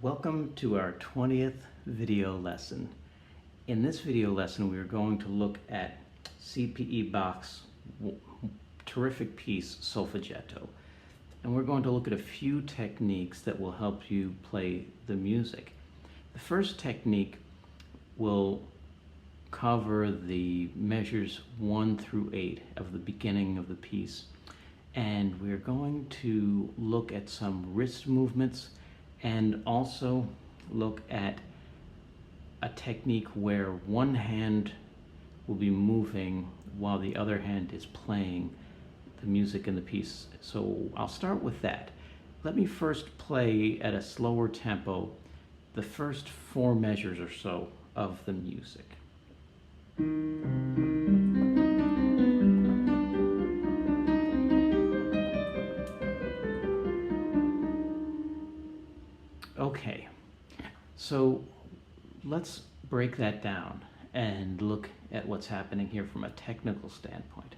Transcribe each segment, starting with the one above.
Welcome to our 20th video lesson. In this video lesson, we are going to look at C.P.E. Bach's terrific piece, Solfeggetto. And we're going to look at a few techniques that will help you play the music. The first technique will cover the measures 1 through 8 of the beginning of the piece. And we're going to look at some wrist movements and also look at a technique where one hand will be moving while the other hand is playing the music in the piece. So I'll start with that. Let me first play at a slower tempo the first 4 measures or so of the music. Okay, so let's break that down and look at what's happening here from a technical standpoint.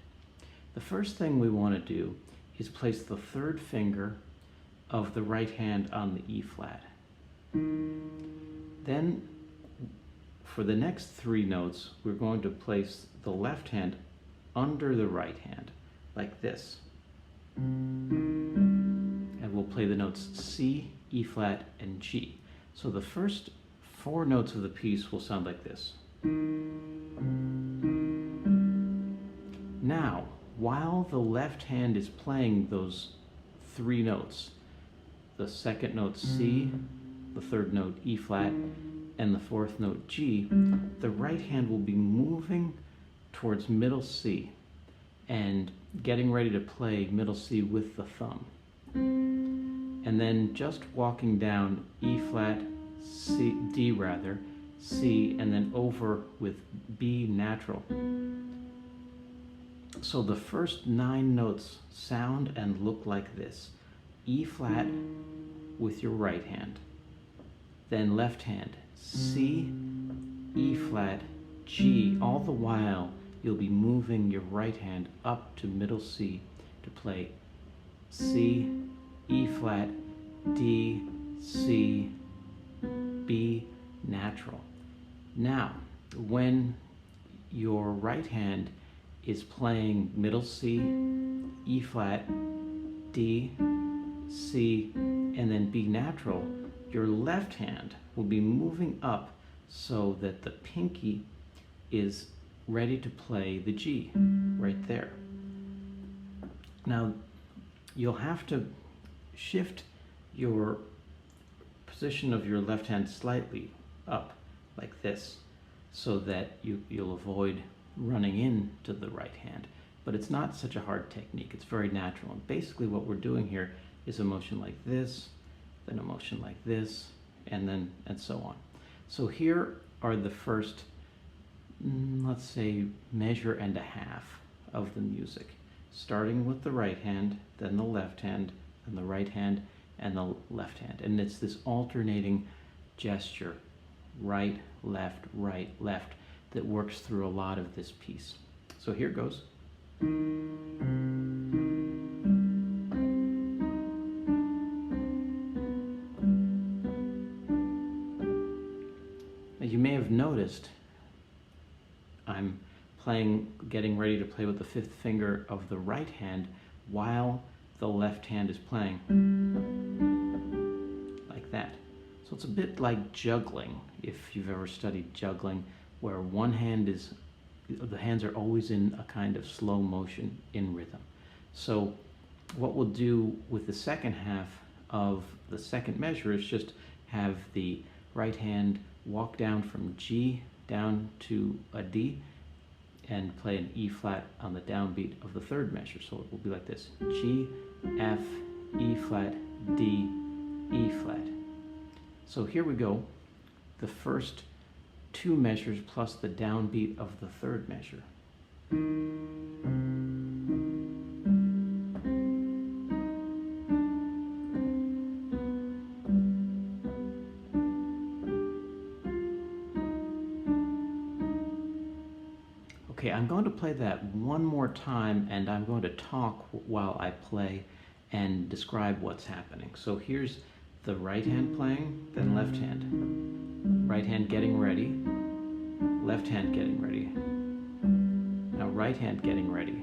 The first thing we want to do is place the third finger of the right hand on the E flat. Then for the next 3 notes, we're going to place the left hand under the right hand, like this. And we'll play the notes C, E flat, and G. So the first 4 notes of the piece will sound like this. Now, while the left hand is playing those 3 notes, the second note C, the third note E flat, and the fourth note G, the right hand will be moving towards middle C and getting ready to play middle C with the thumb. And then just walking down E flat, C, D rather, C, and then over with B natural. So the first 9 notes sound and look like this. E flat with your right hand, then left hand, C, E flat, G. All the while you'll be moving your right hand up to middle C to play C, E flat, D, C, B natural. Now, when your right hand is playing middle C, E flat, D, C, and then B natural, your left hand will be moving up so that the pinky is ready to play the G right there. Now, you'll have to shift your position of your left hand slightly up like this so that you'll avoid running into the right hand. But it's not such a hard technique. It's very natural. And basically what we're doing here is a motion like this, then a motion like this, and so on. So here are the first, let's say, measure and a half of the music, starting with the right hand, then the left hand, and the right hand, and the left hand. And it's this alternating gesture, right, left, that works through a lot of this piece. So here goes. You may have noticed I'm getting ready to play with the 5th finger of the right hand while the left hand is playing like that. So it's a bit like juggling, if you've ever studied juggling, where the hands are always in a kind of slow motion in rhythm. So what we'll do with the second half of the second measure is just have the right hand walk down from G down to a D and play an E flat on the downbeat of the third measure. So it will be like this: G, F, E flat, D, E flat. So here we go. The first 2 measures plus the downbeat of the third measure. Okay, I'm going to play that one more time, and I'm going to talk while I play and describe what's happening. So here's the right hand playing, then left hand. Right hand getting ready, left hand getting ready. Now right hand getting ready.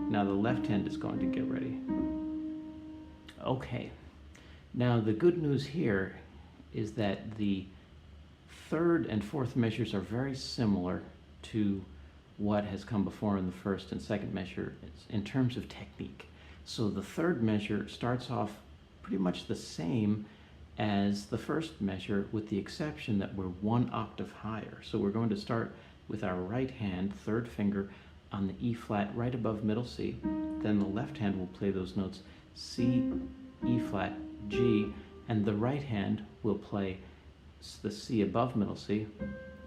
Now the left hand is going to get ready. Okay, now the good news here is that the third and fourth measures are very similar to what has come before in the first and second measure in terms of technique. So the third measure starts off pretty much the same as the first measure, with the exception that we're one octave higher. So we're going to start with our right hand, third finger, on the E flat right above middle C. Then the left hand will play those notes C, E flat, G, and the right hand will play the C above middle C,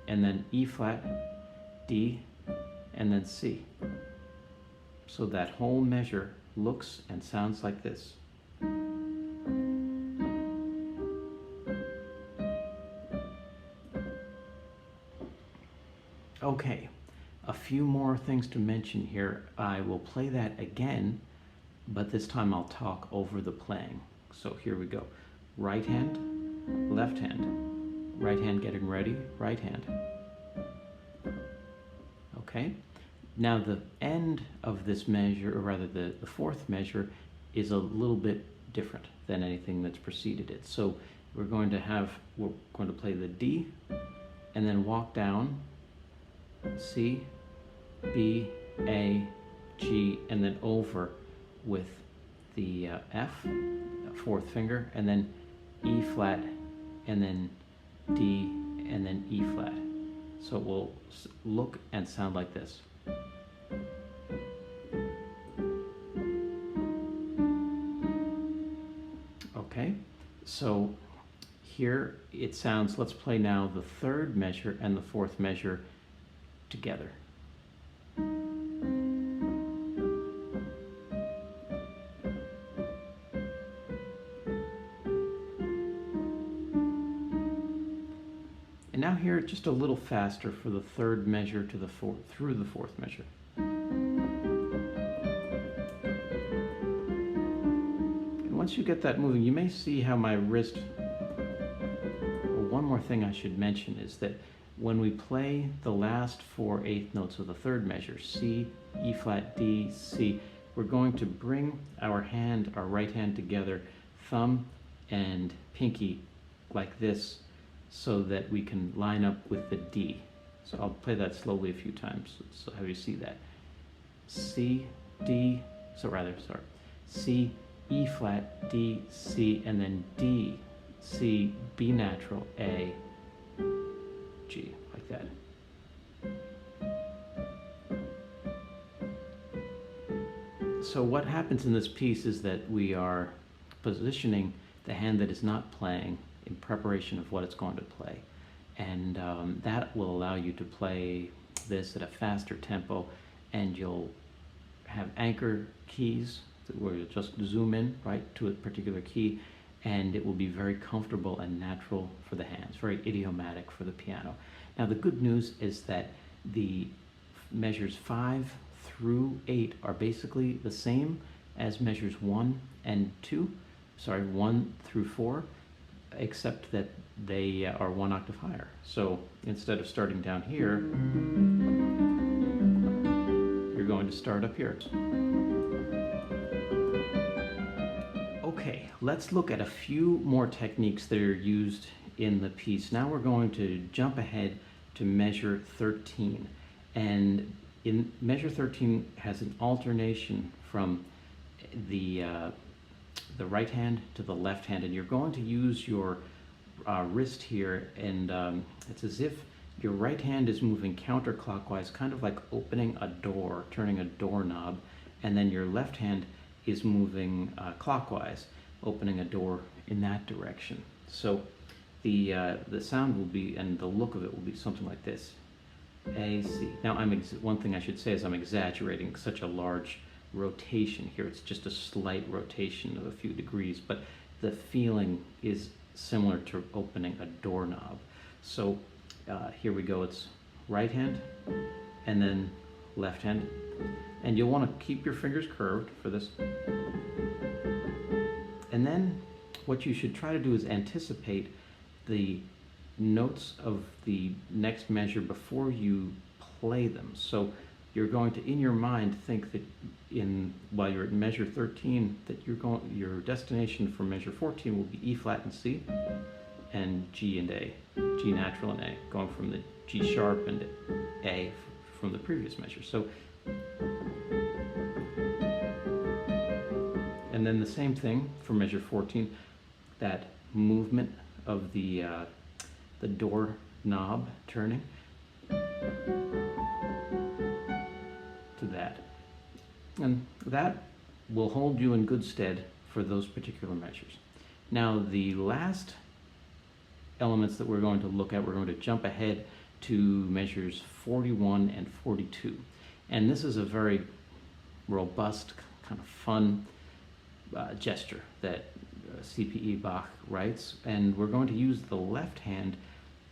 and then E flat, D, and then C. So that whole measure looks and sounds like this. Okay, a few more things to mention here. I will play that again, but this time I'll talk over the playing. So here we go. Right hand, left hand. Right hand getting ready, right hand. Okay, now the end of this measure, or rather the fourth measure, is a little bit different than anything that's preceded it. So we're going to play the D, and then walk down C, B, A, G, and then over with the F, fourth finger, and then E flat, and then D, and then E flat. So it will look and sound like this. Okay, so here it sounds, let's play now the third measure and the fourth measure together. And now hear it just a little faster for the third measure to the fourth, through the fourth measure. And once you get that moving, you may see how my wrist. Well, one more thing I should mention is that when we play the last 4/8 notes of the third measure, C, E flat, D, C, we're going to bring our hand, our right hand together, thumb and pinky like this, so that we can line up with the D. So I'll play that slowly a few times so have you see that. C, D, C, E flat, D, C, and then D, C, B natural, A, G, like that. So what happens in this piece is that we are positioning the hand that is not playing in preparation of what it's going to play. And that will allow you to play this at a faster tempo, and you'll have anchor keys where you'll just zoom in right to a particular key, and it will be very comfortable and natural for the hands, very idiomatic for the piano. Now the good news is that the measures 5 through 8 are basically the same as measures 1 through 4, except that they are 1 octave higher. So instead of starting down here, you're going to start up here. Okay, let's look at a few more techniques that are used in the piece. Now we're going to jump ahead to measure 13. And in measure 13 has an alternation from the right hand to the left hand, and you're going to use your wrist here, and it's as if your right hand is moving counterclockwise, kind of like opening a door, turning a doorknob, and then your left hand is moving clockwise, opening a door in that direction. So the sound will be, and the look of it will be something like this. A, C. Now one thing I should say is I'm exaggerating such a large rotation here. It's just a slight rotation of a few degrees, but the feeling is similar to opening a doorknob. So here we go. It's right hand and then left hand, and you'll want to keep your fingers curved for this. And And then what you should try to do is anticipate the notes of the next measure before you play them. So you're going to, in your mind, think that while you're at measure 13, that your destination for measure 14 will be E flat and C, and G and A, G natural and A, going from the G sharp and A from the previous measure. So, and then the same thing for measure 14, that movement of the door knob turning to that. And that will hold you in good stead for those particular measures. Now, the last elements that we're going to look at, we're going to jump ahead to measures 41 and 42. And this is a very robust, kind of fun gesture that CPE Bach writes, and we're going to use the left hand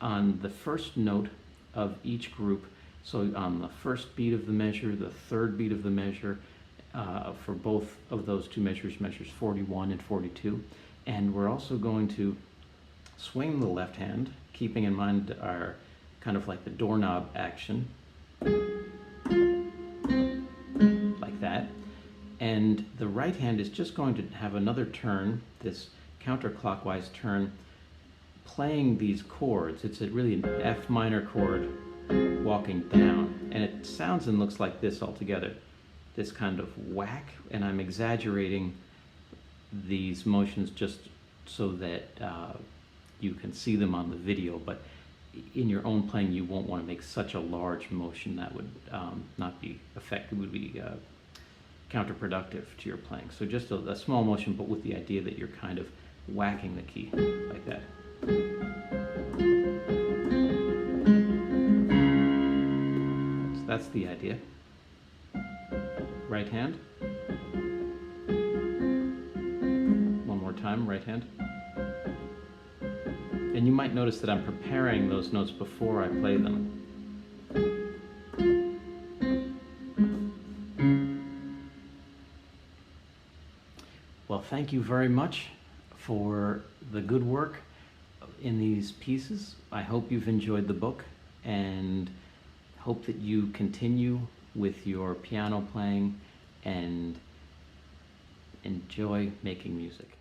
on the first note of each group. So on the first beat of the measure, the third beat of the measure, for both of those two measures, measures 41 and 42. And we're also going to swing the left hand, keeping in mind our kind of like the doorknob action, like that. And the right hand is just going to have another turn, this counterclockwise turn, playing these chords. It's really an F minor chord walking down, and it sounds and looks like this altogether, this kind of whack, and I'm exaggerating these motions just so that you can see them on the video, but in your own playing you won't want to make such a large motion. That would not be effective, would be counterproductive to your playing. So just a small motion, but with the idea that you're kind of whacking the key like that. That's the idea. Right hand. One more time, right hand. And you might notice that I'm preparing those notes before I play them. Well, thank you very much for the good work in these pieces. I hope you've enjoyed the book, and hope that you continue with your piano playing and enjoy making music.